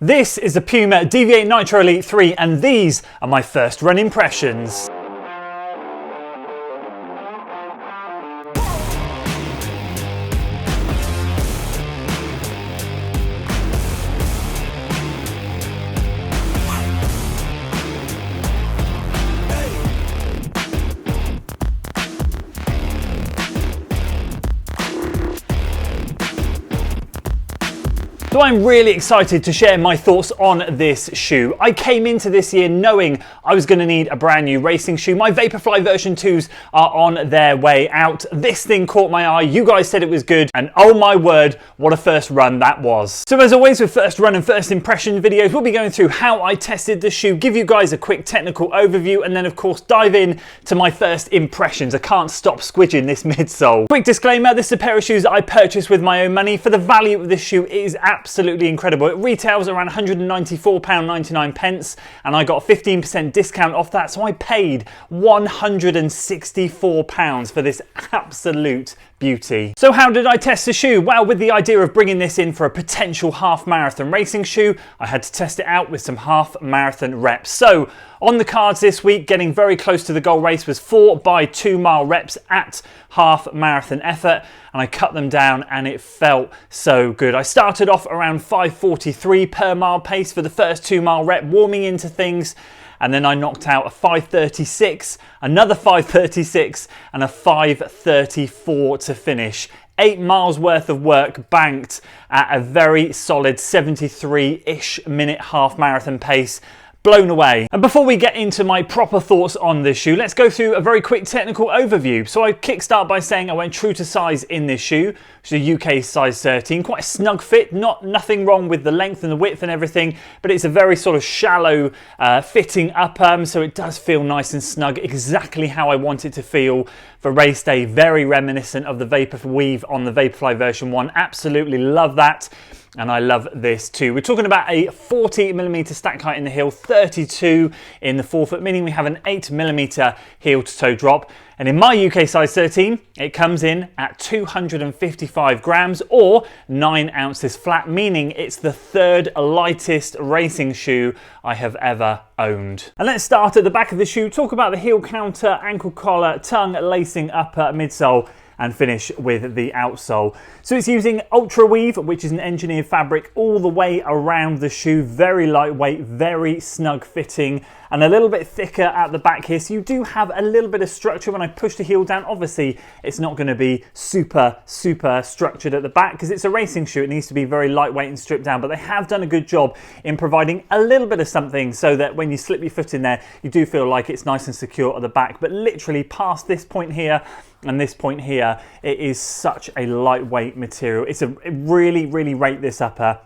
This is the Puma Deviate NITRO ELITE 3 and these are my first run impressions. So I'm really excited to share my thoughts on this shoe. I came into this year knowing I was going to need a brand new racing shoe. My Vaporfly version 2s are on their way out. This thing caught my eye, you guys said it was good, and oh my word, what a first run that was. So as always with first run and first impression videos, we'll be going through how I tested the shoe, give you guys a quick technical overview, and then of course dive in to my first impressions. I can't stop squidging this midsole. Quick disclaimer, this is a pair of shoes that I purchased with my own money. For the value of this shoe, it is absolutely incredible. It retails around £194.99 and I got a 15% discount off that, so I paid £164 for this absolute beauty. So how did I test the shoe? Well, with the idea of bringing this in for a potential half marathon racing shoe, I had to test it out with some half marathon reps. So on the cards this week, getting very close to the goal race, was 4 by 2 mile reps at half marathon effort, and I cut them down and it felt so good. I started off around 5:43 per mile pace for the first 2 mile rep, warming into things, and then I knocked out a 5:36, another 5:36 and a 5:34 to finish. 8 miles worth of work banked at a very solid 73-ish minute half marathon pace. Blown away. And before we get into my proper thoughts on this shoe, let's go through a very quick technical overview. So I kickstart by saying I went true to size in this shoe, which is a UK size 13, quite a snug fit, nothing wrong with the length and the width and everything, but it's a very sort of shallow fitting upper, so it does feel nice and snug, exactly how I want it to feel for race day. Very reminiscent of the Vapor Weave on the Vaporfly version 1. Absolutely love that. And I love this too. We're talking about a 40mm stack height in the heel, 32 in the forefoot, meaning we have an 8mm heel to toe drop. And in my UK size 13, it comes in at 255 grams or 9 ounces flat, meaning it's the third lightest racing shoe I have ever owned. And let's start at the back of the shoe, talk about the heel counter, ankle collar, tongue, lacing, upper, midsole, and finish with the outsole. So it's using Ultra Weave, which is an engineered fabric all the way around the shoe. Very lightweight, very snug fitting, and a little bit thicker at the back here. So you do have a little bit of structure when I push the heel down. Obviously, it's not gonna be super structured at the back because it's a racing shoe. It needs to be very lightweight and stripped down, but they have done a good job in providing a little bit of something so that when you slip your foot in there, you do feel like it's nice and secure at the back. But literally past this point here and this point here, it is such a lightweight material. Really rate this upper.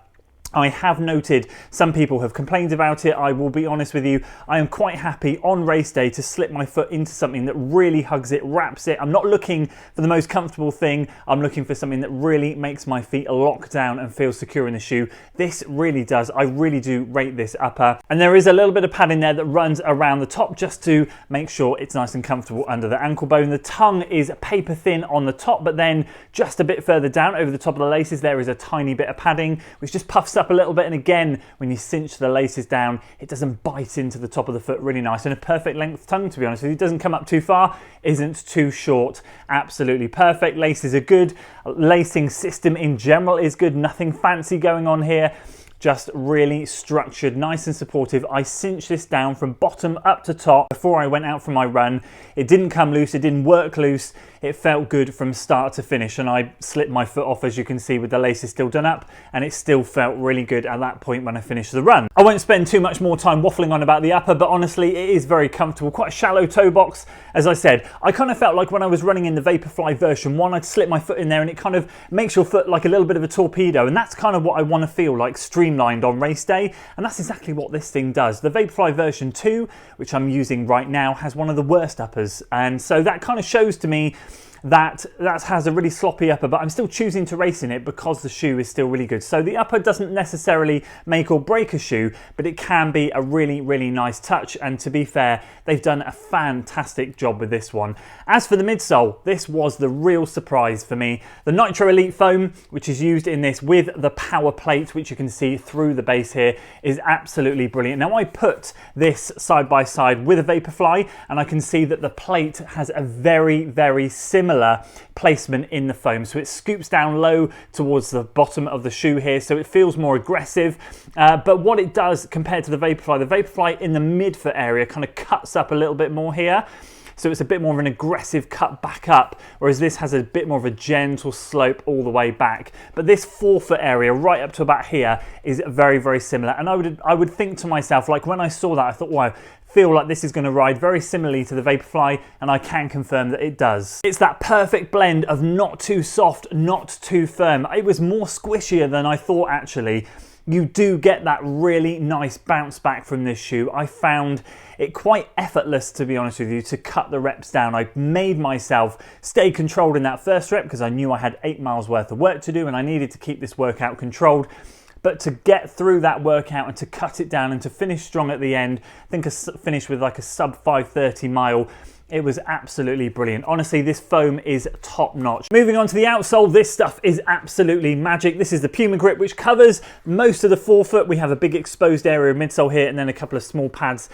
I have noted some people have complained about it. I will be honest with you, I am quite happy on race day to slip my foot into something that really hugs it, wraps it. I'm not looking for the most comfortable thing. I'm looking for something that really makes my feet lock down and feel secure in the shoe. This really does. I really do rate this upper. And there is a little bit of padding there that runs around the top just to make sure it's nice and comfortable under the ankle bone. The tongue is paper thin on the top, but then just a bit further down over the top of the laces, there is a tiny bit of padding, which just puffs up a little bit, and again when you cinch the laces down, it doesn't bite into the top of the foot. Really nice, and a perfect length tongue, to be honest with you. It doesn't come up too far, isn't too short. Absolutely perfect. Laces are good. Lacing system in general is good. Nothing fancy going on here, just really structured, nice and supportive. I cinched this down from bottom up to top before I went out for my run. It didn't come loose, it didn't work loose. It felt good from start to finish, and I slipped my foot off, as you can see, with the laces still done up, and it still felt really good at that point when I finished the run. I won't spend too much more time waffling on about the upper, but honestly, it is very comfortable. Quite a shallow toe box. As I said, I kind of felt like when I was running in the Vaporfly version 1, I'd slip my foot in there and it kind of makes your foot like a little bit of a torpedo, and that's kind of what I want to feel like, streamlined on race day, and that's exactly what this thing does. The Vaporfly version 2, which I'm using right now, has one of the worst uppers, and so that kind of shows to me that has a really sloppy upper, but I'm still choosing to race in it because the shoe is still really good. So the upper doesn't necessarily make or break a shoe, but it can be a really, really nice touch. And to be fair, they've done a fantastic job with this one. As for the midsole, this was the real surprise for me. The Nitro Elite foam, which is used in this with the power plate, which you can see through the base here, is absolutely brilliant. Now I put this side by side with a Vaporfly, and I can see that the plate has a very, very similar placement in the foam. So it scoops down low towards the bottom of the shoe here, so it feels more aggressive. But what it does compared to the Vaporfly in the midfoot area kind of cuts up a little bit more here. So it's a bit more of an aggressive cut back up, whereas this has a bit more of a gentle slope all the way back. But this forefoot area right up to about here is very, very similar. And I would think to myself, like when I saw that, I thought, wow, feel like this is going to ride very similarly to the Vaporfly, and I can confirm that it does. It's that perfect blend of not too soft, not too firm. It was more squishier than I thought actually. You do get that really nice bounce back from this shoe. I found it quite effortless, to be honest with you, to cut the reps down. I made myself stay controlled in that first rep because I knew I had 8 miles worth of work to do and I needed to keep this workout controlled. But to get through that workout and to cut it down and to finish strong at the end, I think I finished with like a sub 5:30 mile. It was absolutely brilliant. Honestly, this foam is top notch. Moving on to the outsole, this stuff is absolutely magic. This is the Puma grip, which covers most of the forefoot. We have a big exposed area of midsole here and then a couple of small pads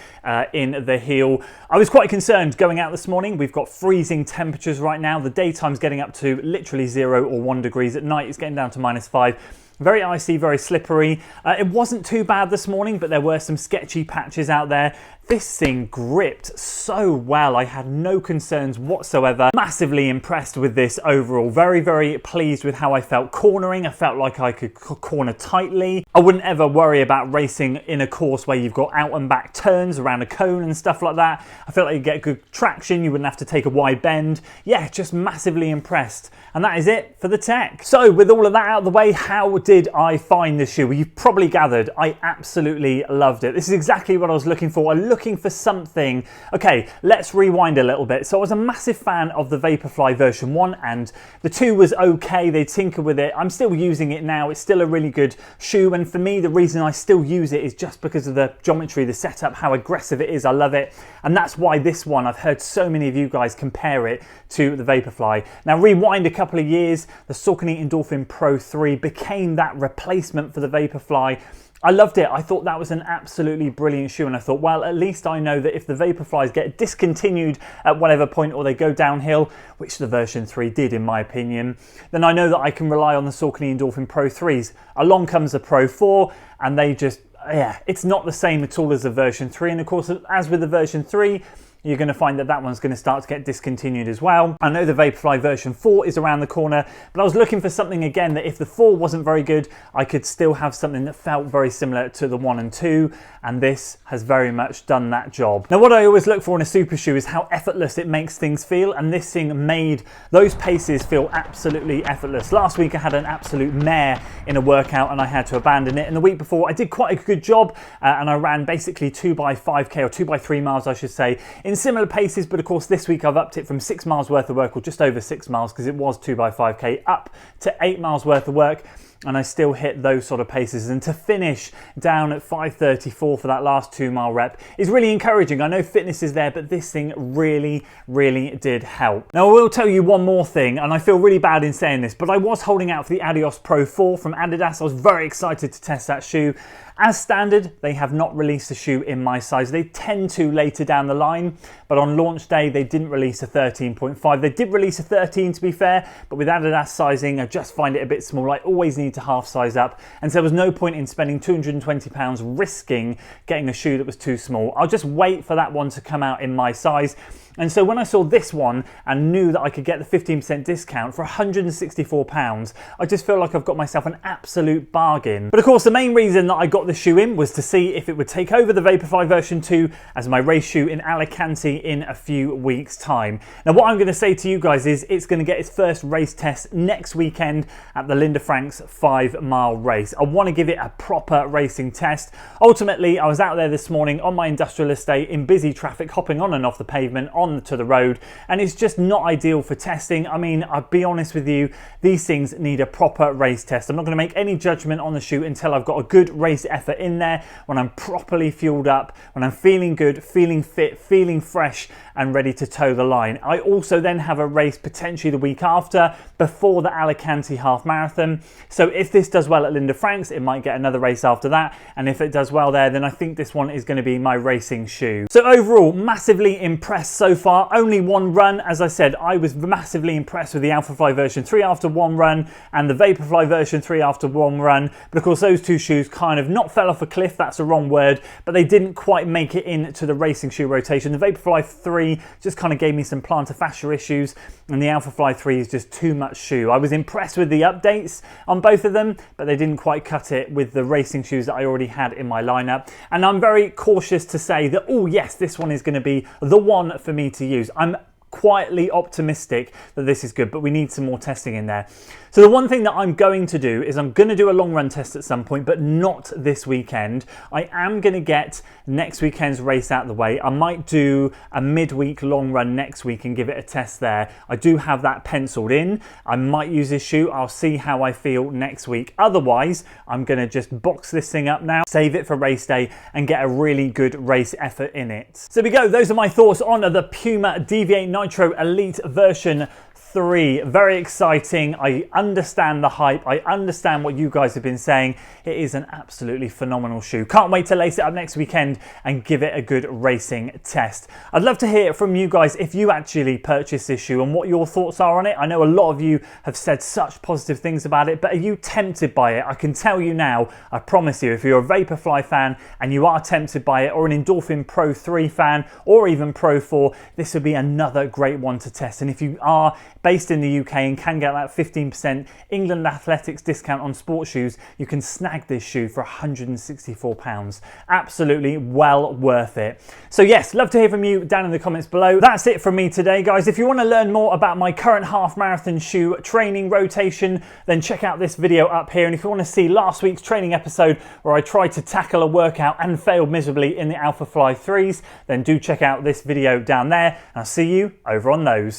in the heel. I was quite concerned going out this morning. We've got freezing temperatures right now. The daytime's getting up to literally 0 or 1 degrees. At night, it's getting down to -5. Very icy, very slippery. It wasn't too bad this morning, but there were some sketchy patches out there. This thing gripped so well. I had no concerns whatsoever. Massively impressed with this overall. Very, very pleased with how I felt cornering. I felt like I could corner tightly. I wouldn't ever worry about racing in a course where you've got out and back turns around a cone and stuff like that. I felt like you get good traction. You wouldn't have to take a wide bend. Yeah, just massively impressed. And that is it for the tech. So with all of that out of the way, how did I find this shoe? Well, you've probably gathered I absolutely loved it. This is exactly what I was looking for. I'm looking for something. Okay, let's rewind a little bit. So I was a massive fan of the Vaporfly version 1 and the 2 was okay. They tinkered with it. I'm still using it now. It's still a really good shoe, and for me the reason I still use it is just because of the geometry, the setup, how aggressive it is. I love it, and that's why this one, I've heard so many of you guys compare it to the Vaporfly. Now rewind a couple of years, the Saucony Endorphin Pro 3 became that replacement for the Vaporfly. I loved it. I thought that was an absolutely brilliant shoe, and I thought, well, at least I know that if the Vaporflies get discontinued at whatever point or they go downhill, which the version 3 did in my opinion, then I know that I can rely on the Saucony Endorphin Pro 3s. Along comes the Pro 4 and they just, yeah, it's not the same at all as the version 3, and of course as with the version 3, you're going to find that that one's going to start to get discontinued as well. I know the Vaporfly version 4 is around the corner, but I was looking for something again that if the 4 wasn't very good, I could still have something that felt very similar to the 1 and 2, and this has very much done that job. Now what I always look for in a super shoe is how effortless it makes things feel, and this thing made those paces feel absolutely effortless. Last week I had an absolute mare in a workout and I had to abandon it, and the week before I did quite a good job and I ran basically 2x5k or 2x3 miles I should say, in similar paces, but of course this week I've upped it from 6 miles worth of work, or just over 6 miles because it was 2x5k, up to 8 miles worth of work, and I still hit those sort of paces. And to finish down at 5:34 for that last 2 mile rep is really encouraging. I know fitness is there, but this thing really, really did help. Now I will tell you one more thing, and I feel really bad in saying this, but I was holding out for the Adios Pro 4 from Adidas. I was very excited to test that shoe. As standard, they have not released a shoe in my size. They tend to later down the line, but on launch day, they didn't release a 13.5. They did release a 13 to be fair, but with Adidas sizing, I just find it a bit small. I always need to half size up, and so there was no point in spending £220 risking getting a shoe that was too small. I'll just wait for that one to come out in my size. And so when I saw this one and knew that I could get the 15% discount for £164, I just feel like I've got myself an absolute bargain. But of course, the main reason that I got got the shoe in was to see if it would take over the Vaporfly version 2 as my race shoe in Alicante in a few weeks' time. Now what I'm going to say to you guys is it's going to get its first race test next weekend at the Linda Franks 5-mile race. I want to give it a proper racing test. Ultimately, I was out there this morning on my industrial estate in busy traffic, hopping on and off the pavement onto the road, and it's just not ideal for testing. I mean, I'll be honest with you, these things need a proper race test. I'm not going to make any judgment on the shoe until I've got a good race effort in there, when I'm properly fueled up, when I'm feeling good, feeling fit, feeling fresh and ready to toe the line. I also then have a race potentially the week after, before the Alicante half marathon. So if this does well at Linda Franks, it might get another race after that, and if it does well there, then I think this one is going to be my racing shoe. So overall, massively impressed so far. Only one run. As I said, I was massively impressed with the Alphafly version 3 after one run and the Vaporfly version 3 after one run, but of course those two shoes kind of not fell off a cliff, that's the wrong word, but they didn't quite make it into the racing shoe rotation. The Vaporfly 3 just kind of gave me some plantar fascia issues, and the Alphafly 3 is just too much shoe. I was impressed with the updates on both of them, but they didn't quite cut it with the racing shoes that I already had in my lineup. And I'm very cautious to say that, oh yes, this one is going to be the one for me to use. I'm quietly optimistic that this is good, but we need some more testing in there. So the one thing that I'm going to do is I'm going to do a long run test at some point, but not this weekend. I am going to get next weekend's race out of the way. I might do a midweek long run next week and give it a test there. I do have that penciled in. I might use this shoe. I'll see how I feel next week. Otherwise, I'm going to just box this thing up now, save it for race day and get a really good race effort in it. So there we go. Those are my thoughts on the Puma Deviate NITRO Elite version 3. Very exciting. I understand the hype. I understand what you guys have been saying. It is an absolutely phenomenal shoe. Can't wait to lace it up next weekend and give it a good racing test. I'd love to hear from you guys if you actually purchased this shoe and what your thoughts are on it. I know a lot of you have said such positive things about it, but are you tempted by it? I can tell you now, I promise you, if you're a Vaporfly fan and you are tempted by it, or an Endorphin Pro 3 fan, or even Pro 4, this would be another great one to test. And if you are based in the UK and can get that 15% England Athletics discount on sports shoes, you can snag this shoe for £164. Absolutely well worth it. So yes, love to hear from you down in the comments below. That's it from me today, guys. If you want to learn more about my current half marathon shoe training rotation, then check out this video up here. And if you want to see last week's training episode where I tried to tackle a workout and failed miserably in the Alphafly 3s, then do check out this video down there. And I'll see you over on those.